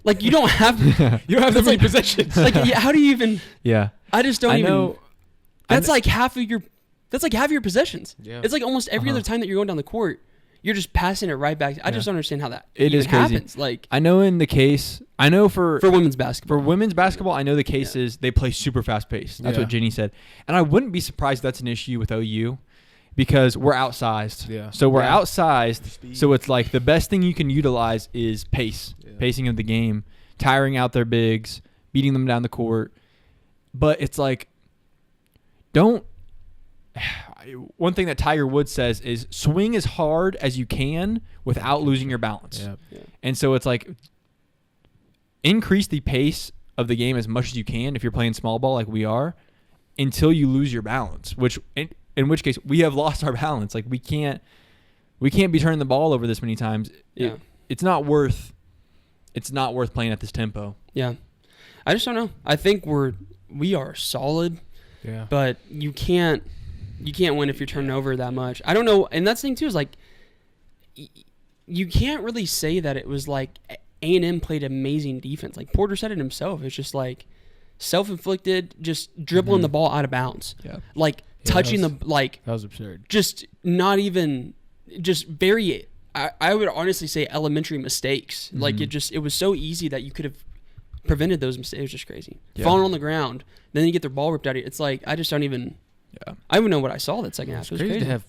like you don't have that many possessions. Like how do you even Yeah. I just don't know. That's like half of your possessions. Yeah. It's like almost every other time that you're going down the court, you're just passing it right back. I just don't understand how that even happens. Like I know for women's basketball. For women's basketball, I know the case is they play super fast paced. That's what Jenny said. And I wouldn't be surprised if that's an issue with OU because we're outsized. Yeah. So we're outsized. So it's like the best thing you can utilize is pacing of the game, tiring out their bigs, beating them down the court. But it's like, one thing that Tiger Woods says is swing as hard as you can without losing your balance. Yeah. And so it's like increase the pace of the game as much as you can if you're playing small ball like we are until you lose your balance, which in which case we have lost our balance. Like we can't be turning the ball over this many times. Yeah. It's not worth playing at this tempo. Yeah. I just don't know. I think we are solid. Yeah. But you can't win if you're turning over that much. I don't know. And that's the thing too is like you can't really say that it was like A&M played amazing defense. Like Porter said it himself. It's just like self-inflicted, just dribbling the ball out of bounds. Yeah. Like touching that was absurd. Just not even just very I would honestly say elementary mistakes. Mm-hmm. Like it was so easy that you could have prevented those mistakes. It was just crazy. Yeah. Falling on the ground, then you get their ball ripped out of you. It's like I just don't even I don't even know what I saw that second half. It was crazy to have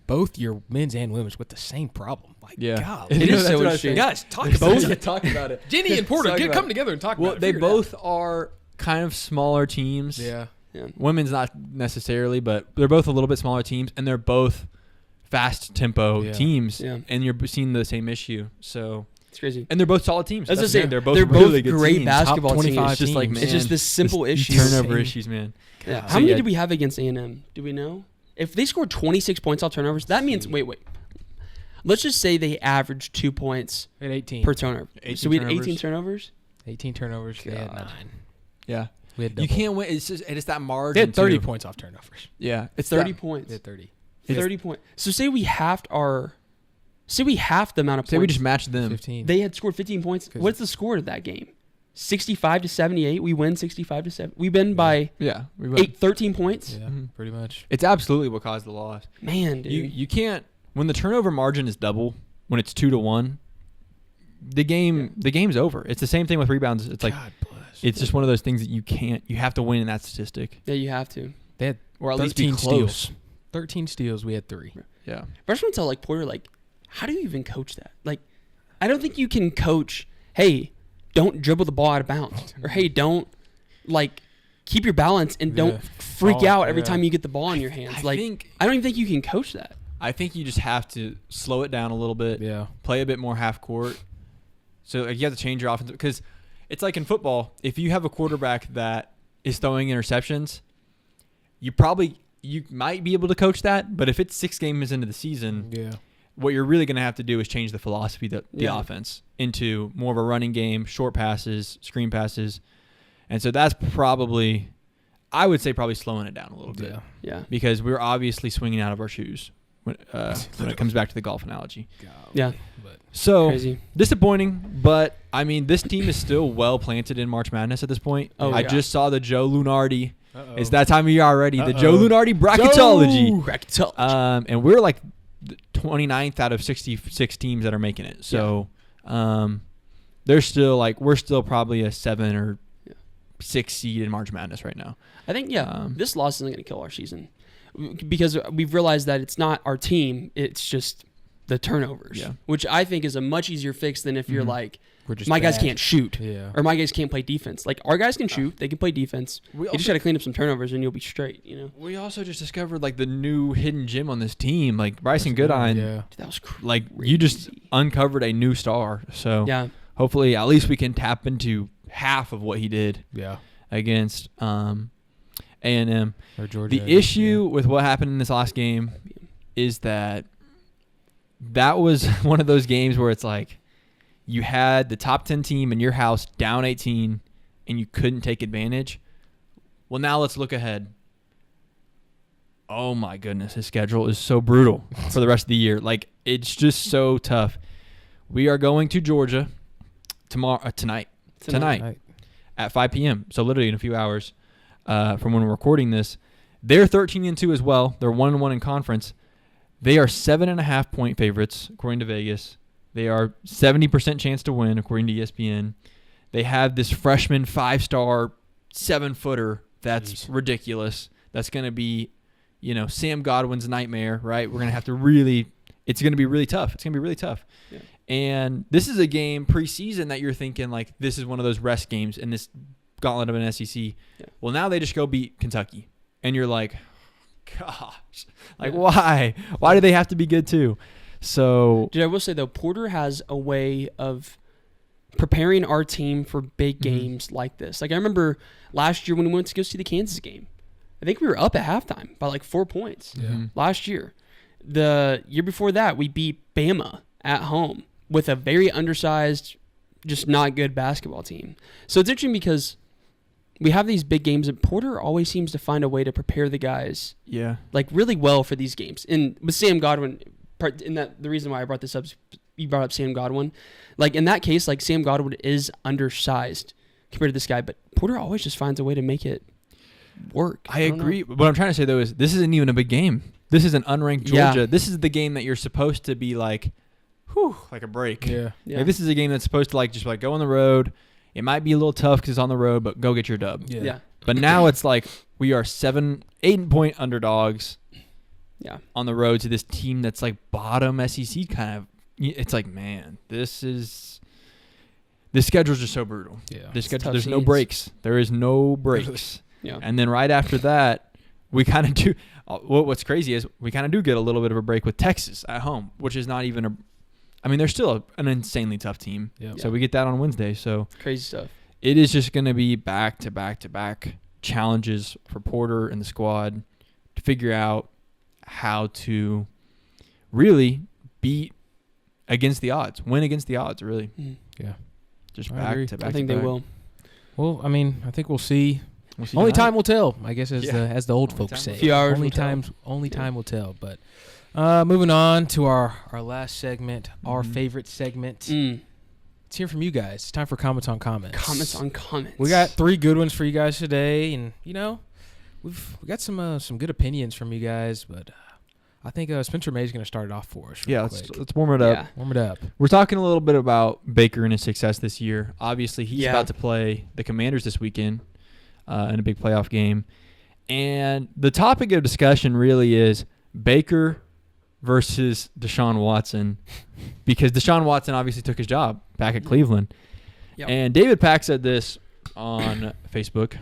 both your men's and women's with the same problem. Like, God, it is so interesting. Guys, talk about it. Jenny and Porter, come together and talk about it. Well, they both are kind of smaller teams. Yeah. Women's not necessarily, but they're both a little bit smaller teams, and they're both fast tempo teams. Yeah. And you're seeing the same issue. So it's crazy. And they're both solid teams. As I say, they're both really good great teams. basketball Top teams. 25 It's just like, man, it's just this simple issue. Turnover issues, man. Yeah. How many did we have against A&M? Do we know? If they scored 26 points off turnovers, that means wait. Let's just say they averaged 2 points we had 18 per turnover. So we had 18 turnovers. 18 turnovers. They had 9. Yeah. We had you can't win. It's that margin. They had 30 too. points off turnovers. Yeah, it's 30 points. They had 30. 30 points. So say we halved the amount of points. Say we just matched them. 15. They had scored 15 points. What's the score of that game? 65-78. We win 65-7. We win by 13 points. Yeah, pretty much. It's absolutely what caused the loss. Man, dude. You can't when the turnover margin is double, when it's 2-1, the game's over. It's the same thing with rebounds. It's like God bless. It's just one of those things that you have to win in that statistic. Yeah, you have to. They had or at least be close. Steals. 13 steals. We had 3. Yeah. But I just want to tell Porter, how do you even coach that? I don't think you can coach, hey, don't dribble the ball out of bounds. Or, hey, don't, keep your balance and don't freak out every time you get the ball in your hands. I don't even think you can coach that. I think you just have to slow it down a little bit. Yeah. Play a bit more half court. So you have to change your offense. Because it's like in football, if you have a quarterback that is throwing interceptions, you might be able to coach that. But if it's 6 games into the season, what you're really going to have to do is change the philosophy, the offense, into more of a running game, short passes, screen passes. And so that's probably, I would say, slowing it down a little bit. Yeah. Because we're obviously swinging out of our shoes when it comes back to the golf analogy. Yeah. So, crazy. Disappointing, but, I mean, this team is still well planted in March Madness at this point. I just saw the Joe Lunardi. It's that time of year already. The Joe Lunardi bracketology. And we're like 29th out of 66 teams that are making it. So, they're still we're still probably a 7 or 6 seed in March Madness right now. I think, this loss isn't going to kill our season because we've realized that it's not our team. It's just the turnovers, which I think is a much easier fix than if you're my guys can't shoot or my guys can't play defense. Our guys can shoot. They can play defense. You just got to clean up some turnovers and you'll be straight, We also just discovered the new hidden gem on this team, Bryson Goodine. Dude, that was crazy. You just uncovered a new star. So hopefully at least we can tap into half of what he did against A&M. Or Georgia. The issue with what happened in this last game is that was one of those games where it's like you had the top 10 team in your house down 18 and you couldn't take advantage. Well, now let's look ahead. Oh my goodness, his schedule is so brutal for the rest of the year. Like, it's just so tough. We are going to Georgia tonight at 5 p.m. So literally in a few hours from when we're recording this. They're 13-2 as well. They're 1-1 in conference. They are 7.5-point favorites according to Vegas. They are 70% chance to win according to ESPN. They have this freshman 5-star 7-footer that's ridiculous. That's going to be, Sam Godwin's nightmare, right? We're going to have to it's going to be really tough. It's going to be really tough. Yeah. And this is a game preseason that you're thinking, like, this is one of those rest games in this gauntlet of an SEC. Yeah. Well, now they just go beat Kentucky. And you're like, gosh, like, why? Why do they have to be good too? So, dude, I will say, though, Porter has a way of preparing our team for big games like this. Like, I remember last year when we went to go see the Kansas game. I think we were up at halftime by like 4 points last year. The year before that, we beat Bama at home with a very undersized, just not good basketball team. So it's interesting because we have these big games, and Porter always seems to find a way to prepare the guys like really well for these games. And with Sam Godwin, the reason why I brought this up is you brought up Sam Godwin. Like, in that case, like, Sam Godwin is undersized compared to this guy, but Porter always just finds a way to make it work. I agree. What I'm trying to say, though, is this isn't even a big game. This is an unranked Georgia. Yeah. This is the game that you're supposed to be like, whew, like a break. Yeah. Like, this is a game that's supposed to like just like go on the road. It might be a little tough because it's on the road, but go get your dub. Yeah. But now it's like we are 8-point underdogs. Yeah. On the road to this team that's like bottom SEC kind of. It's like, man, this schedule's just so brutal. Yeah. There's no breaks. There is no breaks. Yeah. And then right after that, we kind of do. What's crazy is we kind of do get a little bit of a break with Texas at home, which is not even they're still an insanely tough team. Yep. So we get that on Wednesday. So crazy stuff. It is just going to be back to back to back challenges for Porter and the squad to figure out how to really beat against the odds, win against the odds, really. Mm. Yeah. Just back to back. I think they will. Well, I think we'll see. Only time will tell, I guess, as the old folks say. A few hours only time will tell. But moving on to our last segment, our favorite segment. Let's hear from you guys. It's time for comments on comments. Comments on comments. We got 3 good ones for you guys today, and we got some good opinions from you guys, but I think Spencer May is going to start it off for us. Let's warm it up. Yeah. Warm it up. We're talking a little bit about Baker and his success this year. Obviously, he's about to play the Commanders this weekend in a big playoff game. And the topic of discussion really is Baker versus Deshaun Watson, because Deshaun Watson obviously took his job back at Cleveland. Yep. And David Pack said this on Facebook.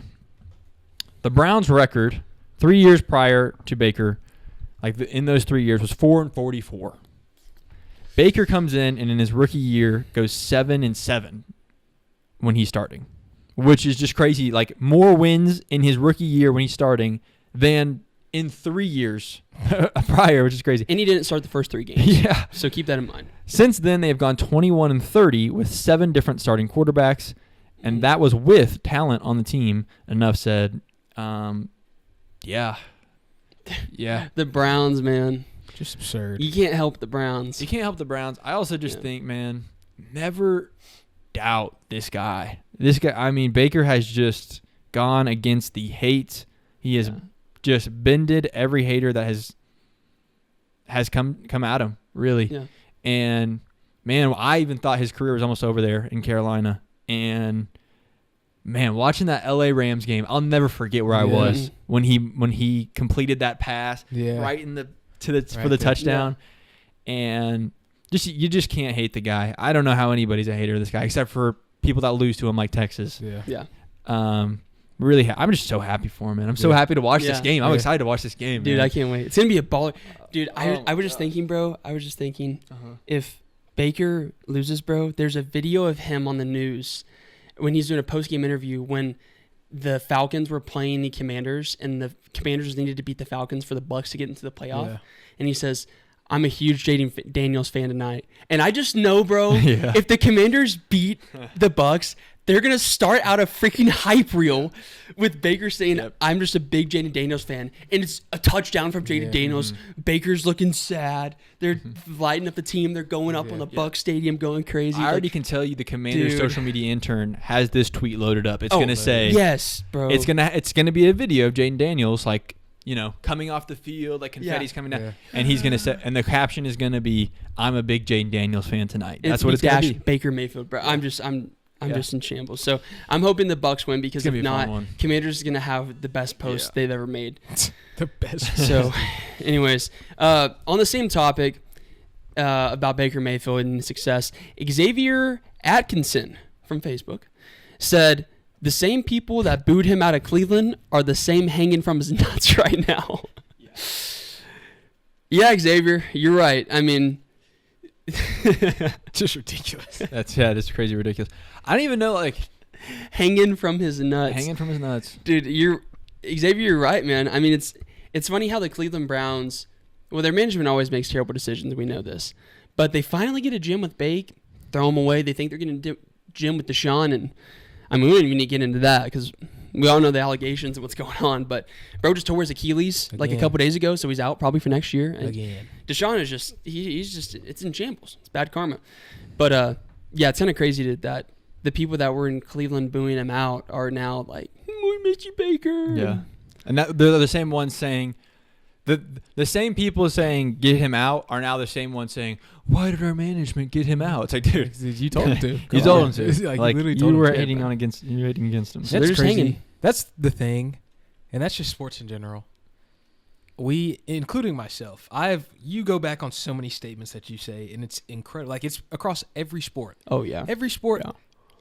The Browns' record 3 years prior to Baker, in those 3 years, was 4-44. Baker comes in and in his rookie year goes 7-7 when he's starting, which is just crazy. Like, more wins in his rookie year when he's starting than in 3 years prior, which is crazy. And he didn't start the first 3 games. Yeah. So keep that in mind. Since then, they have gone 21-30 with 7 different starting quarterbacks, and that was with talent on the team. Enough said. Yeah. The Browns, man. Just absurd. You can't help the Browns. I also just think, man, never doubt this guy. Baker has just gone against the hate. He has just bended every hater that has come at him, really. Yeah. And, man, I even thought his career was almost over there in Carolina. And, man, watching that LA Rams game, I'll never forget where I was when he completed that pass right for the touchdown. Yeah. And you just can't hate the guy. I don't know how anybody's a hater of this guy except for people that lose to him like Texas. Yeah. Really, I'm just so happy for him, man. I'm so happy to watch this game. I'm excited to watch this game, dude. Man. I can't wait. It's gonna be a baller, dude. I was just thinking, bro. If Baker loses, bro, there's a video of him on the news when he's doing a post-game interview when the Falcons were playing the Commanders, and the Commanders needed to beat the Falcons for the Bucs to get into the playoff. Yeah. And he says, I'm a huge Jaden Daniels fan tonight. And I just know, bro, if the Commanders beat the Bucs, they're going to start out a freaking hype reel with Baker saying, I'm just a big Jaden Daniels fan. And it's a touchdown from Jaden Daniels. Baker's looking sad. They're lighting up the team. They're going up on the Bucs Stadium going crazy. I already can tell you the Commanders social media intern has this tweet loaded up. It's going to say, yes, bro. It's gonna be a video of Jaden Daniels, like, coming off the field, like confetti's coming down. And he's going to say, and the caption is going to be, I'm a big Jaden Daniels fan tonight. That's what it's going to be. Baker Mayfield, bro. I'm just in shambles. So I'm hoping the Bucs win, because if not, Commanders is going to have the best post they've ever made. The best. So, anyways, on the same topic about Baker Mayfield and success, Xavier Atkinson from Facebook said, the same people that booed him out of Cleveland are the same hanging from his nuts right now. Yeah, Xavier, you're right. I mean, just ridiculous. That's crazy ridiculous. I don't even know, like, hanging from his nuts. Dude, Xavier, you're right, man. I mean, it's funny how the Cleveland Browns, well, their management always makes terrible decisions. We know this. But they finally get a gym with Bake, throw him away. They think they're getting a gym with Deshaun, and I mean, we don't even need to get into that because we all know the allegations and what's going on. But bro just tore his Achilles like a couple days ago, so he's out probably for next year. And Deshaun is just he's just it's in shambles. It's bad karma. But it's kind of crazy that the people that were in Cleveland booing him out are now like, we miss you, Baker. Yeah, and they're the same ones saying. The same people saying get him out are now the same ones saying, why did our management get him out? It's like, dude, you told him to. You told him to. Like you were hating against him. So that's crazy. Hanging. That's the thing, and that's just sports in general. We, including myself, you go back on so many statements that you say, and it's incredible. Like, it's across every sport. Oh yeah, every sport. Yeah.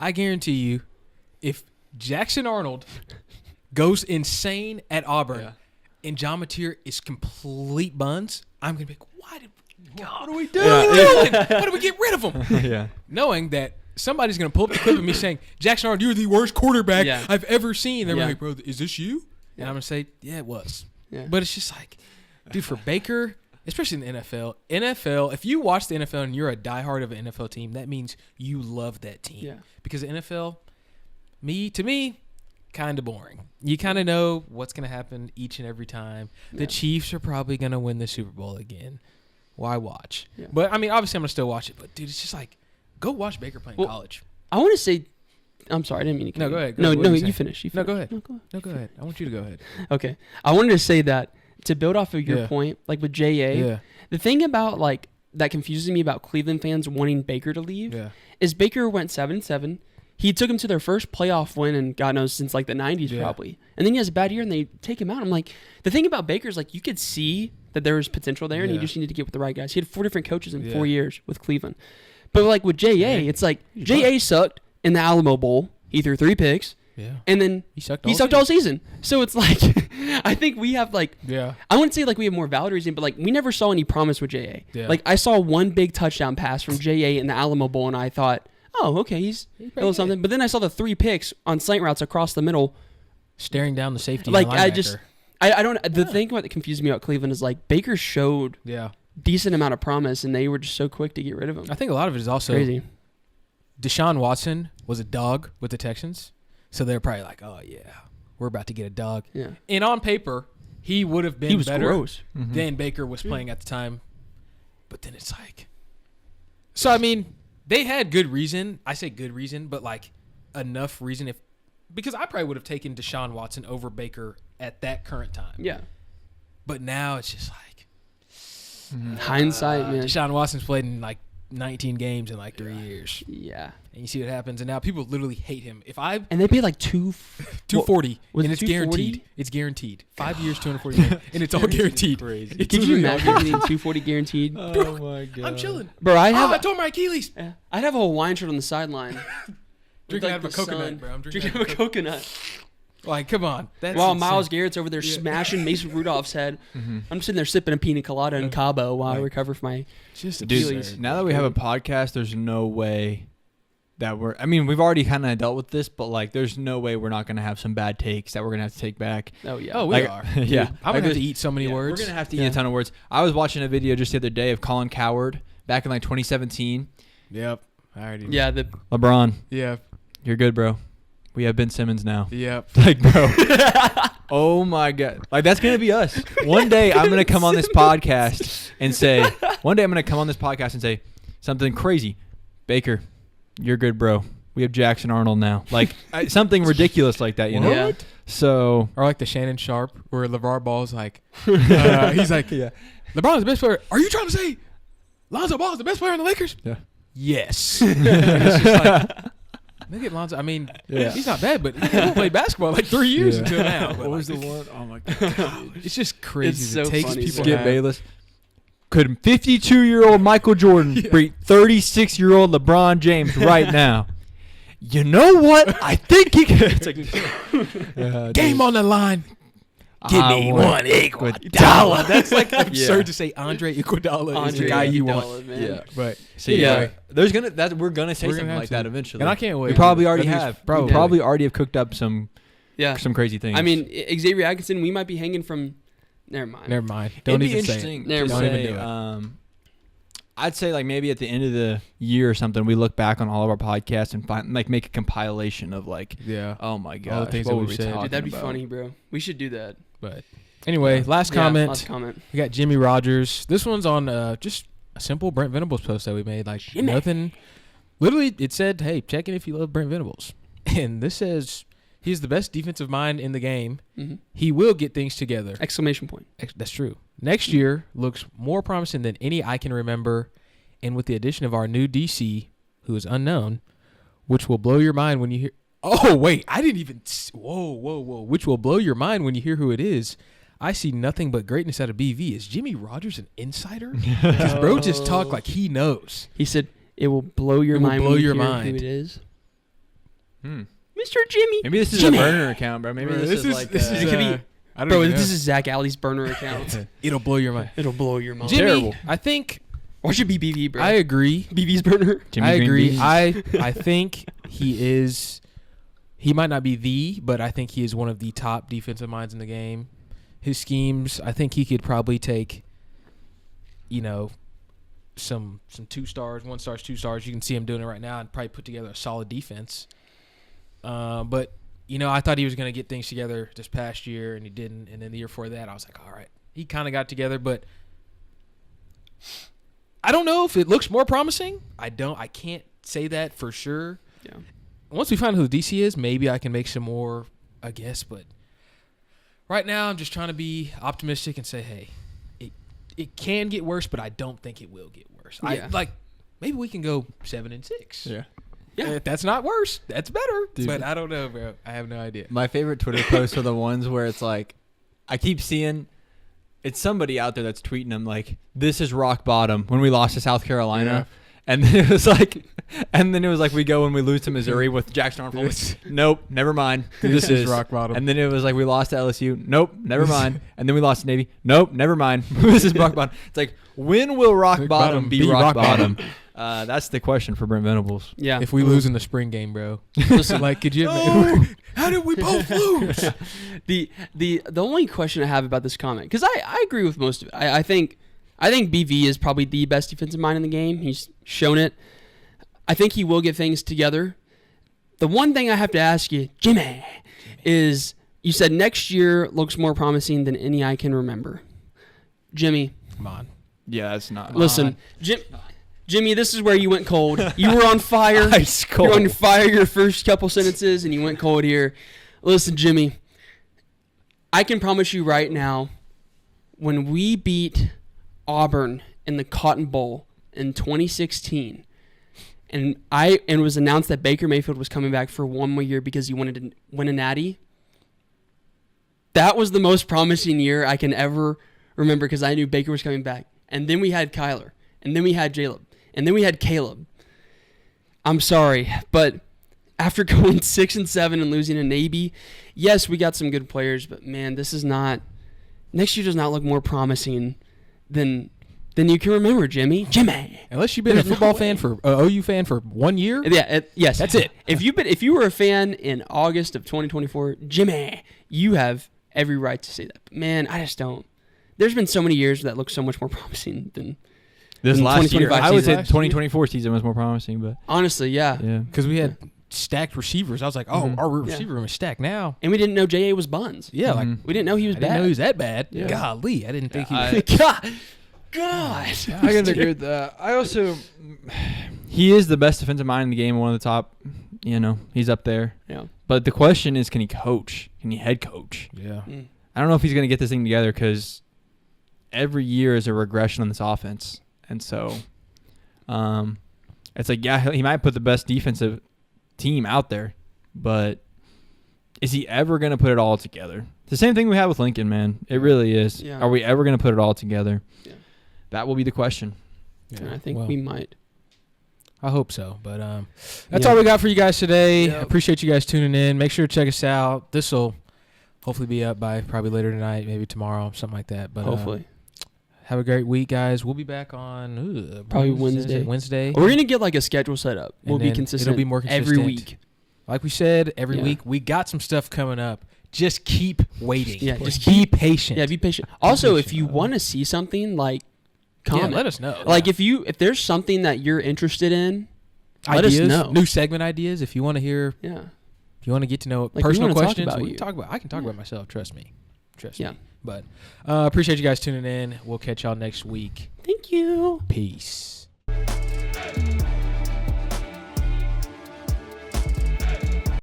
I guarantee you, if Jackson Arnold goes insane at Auburn. Yeah. And John Mateer is complete buns, I'm going to be like, what do we do? Why do we get rid of him? Knowing that somebody's going to pull up the clip of me saying, Jackson Arnold, you're the worst quarterback I've ever seen. They're like, bro, is this you? And I'm going to say, yeah, it was. Yeah. But it's just like, dude, for Baker, especially in the NFL, if you watch the NFL and you're a diehard of an NFL team, that means you love that team. Yeah. Because the NFL, to me, kind of boring. You kind of know what's going to happen each and every time. The Chiefs are probably going to win the Super Bowl again. Why watch? Yeah. But, I mean, obviously I'm going to still watch it. But, dude, it's just like, go watch Baker play in college. I want to say, I'm sorry, I didn't mean to. No, go ahead. No, you finish. No, go ahead. No, go ahead. I want you to go ahead. Okay. I wanted to say that, to build off of your point, like with J.A., the thing about, like, that confuses me about Cleveland fans wanting Baker to leave is Baker went 7-7. He took him to their first playoff win in, God knows, since like the 90s probably. And then he has a bad year and they take him out. I'm like, the thing about Baker is like you could see that there was potential there and he just needed to get with the right guys. He had 4 different coaches in 4 years with Cleveland. But like with J.A., it's like J.A. sucked in the Alamo Bowl. He threw 3 picks. Yeah. And then he sucked all season. So it's like, I think we have like, I wouldn't say like we have more valid reason, but like we never saw any promise with J.A. Yeah. Like I saw 1 big touchdown pass from J.A. in the Alamo Bowl and I thought, oh, okay, he's a little something. But then I saw the 3 picks on slant routes across the middle. Staring down the safety. Like, I don't, the thing that confused me about Cleveland is like Baker showed decent amount of promise and they were just so quick to get rid of him. I think a lot of it is also crazy. Deshaun Watson was a dog with the Texans. So they're probably like, oh, yeah, we're about to get a dog. Yeah. And on paper, he would have been better than Baker was playing at the time. But then it's like, so I mean, they had good reason. I say good reason, but like enough reason because I probably would have taken Deshaun Watson over Baker at that current time. Yeah. But now it's just like hindsight, man. Deshaun Watson's played in like 19 games in like 3 years. Yeah. And you see what happens, and now people literally hate him. And they pay like 240, and it's guaranteed. It's guaranteed. 5 years, 240 million, and it's all guaranteed. Crazy. Could you imagine getting 240 guaranteed? Oh my god! I'm chilling, bro. I tore my Achilles. I'd have a Hawaiian shirt on the sideline, drinking out of a coconut, bro. I'm drinking out of a coconut. Like, come on. While Myles Garrett's over there smashing Mason Rudolph's head, I'm sitting there sipping a pina colada in Cabo while I recover from my Achilles. Now that we have a podcast, there's no way that we've already kind of dealt with this, but like there's no way we're not going to have some bad takes that we're going to have to take back. Oh yeah. Oh, we are. Yeah. I'm going to have to eat so many words. We're going to have to eat a ton of words. I was watching a video just the other day of Colin Cowherd back in like 2017. Yep. I already. Yeah. LeBron. Yeah. You're good, bro. We have Ben Simmons now. Yep. Like, bro. Oh my God. Like, that's going to be us. One day I'm going to come on this podcast and say something crazy. Baker, you're good, bro. We have Jackson Arnold now. Like, something ridiculous like that, you know? Yeah. So. Or like the Shannon Sharp where LeVar Ball's like, he's like, Yeah. LeBron's the best player. Are you trying to say Lonzo Ball's the best player on the Lakers? Yeah. Yes. It's just like, look at Lonzo. I mean, Yeah. he's not bad, but he hasn't played basketball like 3 years until now. What was the one? Oh my God. It's just crazy. It's the so takes funny. people Skip have. Bayless. Could 52-year-old Michael Jordan beat 36-year-old LeBron James right now? You know what? I think he could. It's like, Game on the line. Give me one Iguodala. That's like absurd to say. Andre Iguodala is the guy you want. Man. Yeah. Right. So Anyway. there's we're gonna say We're gonna something have like to. that eventually. And I can't wait. We probably already That is have. probably. We probably already have cooked up some Yeah. crazy things. I mean, Xavier Atkinson, we might be hanging from. Never mind. Never mind. it'd Don't be even say interesting it. Never to mind. Don't even say, do it. I'd say like maybe at the end of the year or something, we look back on all of our podcasts and find like make a compilation of like, Yeah. oh my god, All the things what that were we've we said. talking Dude, that'd be about? funny, bro. We should do that. But anyway, last Yeah, comment. last comment. We got Jimmy Rogers. This one's on just a simple Brent Venables post that we made. Like nothing. Literally, it said, "Hey, check in if you love Brent Venables." And this says he's the best defensive mind in the game. Mm-hmm. He will get things together. Exclamation point. That's true. Next year looks more promising than any I can remember, and with the addition of our new DC, who is unknown, which will blow your mind when you hear. Oh wait, I didn't even. Whoa! Which will blow your mind when you hear who it is. I see nothing but greatness out of BV. Is Jimmy Rogers an insider? Because bro just talk like he knows. He said it will blow your It will mind. blow when you your hear mind. Who it is? Mr. Jimmy. Maybe this is Jimmy. a burner account, bro. Maybe this is like this is uh, It could be- I don't Bro, even this know. is Zach Alley's burner account. It'll blow your mind. It'll blow your mind. Jimmy, Terrible. I think Or should be BV, bro. I agree. BV's burner. Jimmy I Green agree. Beans. I think he is. He might not be but I think he is one of the top defensive minds in the game. His schemes, I think he could probably take, some 2-stars, 1-stars, 2-stars. You can see him doing it right now and probably put together a solid defense. But I thought he was going to get things together this past year, and he didn't. And then the year before that, I was like, all right, he kind of got together, but I don't know if it looks more promising. I can't say that for sure. Yeah. Once we find out who the DC is, maybe I can make some more, I guess. But right now, I'm just trying to be optimistic and say, hey, it can get worse, but I don't think it will get worse. Yeah. Maybe we can go 7-6. Yeah. Yeah. If that's not worse, that's better. Dude. But I don't know, bro. I have no idea. My favorite Twitter posts are the ones where it's like, I keep seeing, it's somebody out there that's tweeting them like, this is rock bottom when we lost to South Carolina. Yeah. And then it was like, we go when we lose to Missouri with Jackson Arnold. Nope, never mind. This is rock bottom. And then it was like we lost to LSU. Nope, never mind. And then we lost to Navy. Nope, never mind. This is rock bottom. It's like, when will rock bottom be rock bottom? That's the question for Brent Venables. Yeah. If we lose in the spring game, bro. Listen, Could you? How did we both lose? the only question I have about this comment, because I agree with most of it. I think BV is probably the best defensive mind in the game. He's shown it. I think he will get things together. The one thing I have to ask you, Jimmy, is you said next year looks more promising than any I can remember. Jimmy. Come on. Yeah, that's not. Listen, Jimmy, this is where you went cold. You were on fire. Ice You were on cold. fire your first couple sentences, and you went cold here. Listen, Jimmy, I can promise you right now, when we beat Auburn in the Cotton Bowl in 2016, and it was announced that Baker Mayfield was coming back for one more year because he wanted to win a natty, that was the most promising year I can ever remember because I knew Baker was coming back. And then we had Kyler, and then we had Jaleb, and then we had Caleb. I'm sorry, but after going 6-7 and losing a Navy, yes, we got some good players, but man, next year does not look more promising than then you can remember Jimmy. Unless you've been a football fan for OU fan for 1 year. Yeah, yes, that's it. If you were a fan in August of 2024, Jimmy, you have every right to say that. But man, I just don't. There's been so many years that look so much more promising than this last year. I would say the 2024 season was more promising, but honestly, yeah, because we had stacked receivers. I was like, our receiver room is stacked now, and we didn't know J.A. was buns. Yeah, like we didn't know he was bad. I didn't know he was that bad. Yeah. Golly, I didn't think he was. God. I gotta agree with that. I also, he is the best defensive mind in the game. One of the top. He's up there. Yeah. But the question is, can he coach? Can he head coach? Yeah. I don't know if he's gonna get this thing together because every year is a regression on this offense, and so, it's like he might put the best defensive team out there, but is he ever going to put it all together? It's the same thing we had with Lincoln, man. It really is. Yeah. Are we ever going to put it all together? Yeah. That will be the question. Yeah, and I think we might. I hope so, but that's all we got for you guys today. Yep. Appreciate you guys tuning in. Make sure to check us out. This will hopefully be up by probably later tonight, maybe tomorrow, something like that. But hopefully. Have a great week, guys. We'll be back on probably Wednesday. We're going to get like a schedule set up. We'll be consistent. It'll be more consistent every week. Like we said, every week. We got some stuff coming up. Just keep waiting. Yeah, just be patient. Yeah, be patient. Also, if you want to see something, like, comment. Yeah, let us know. Like, if there's something that you're interested in, ideas, let us know. New segment ideas. If you want to hear, if you want to get to know like personal questions, I can talk about myself. Trust me. Yeah. But appreciate you guys tuning in. We'll catch y'all next week. Thank you. Peace.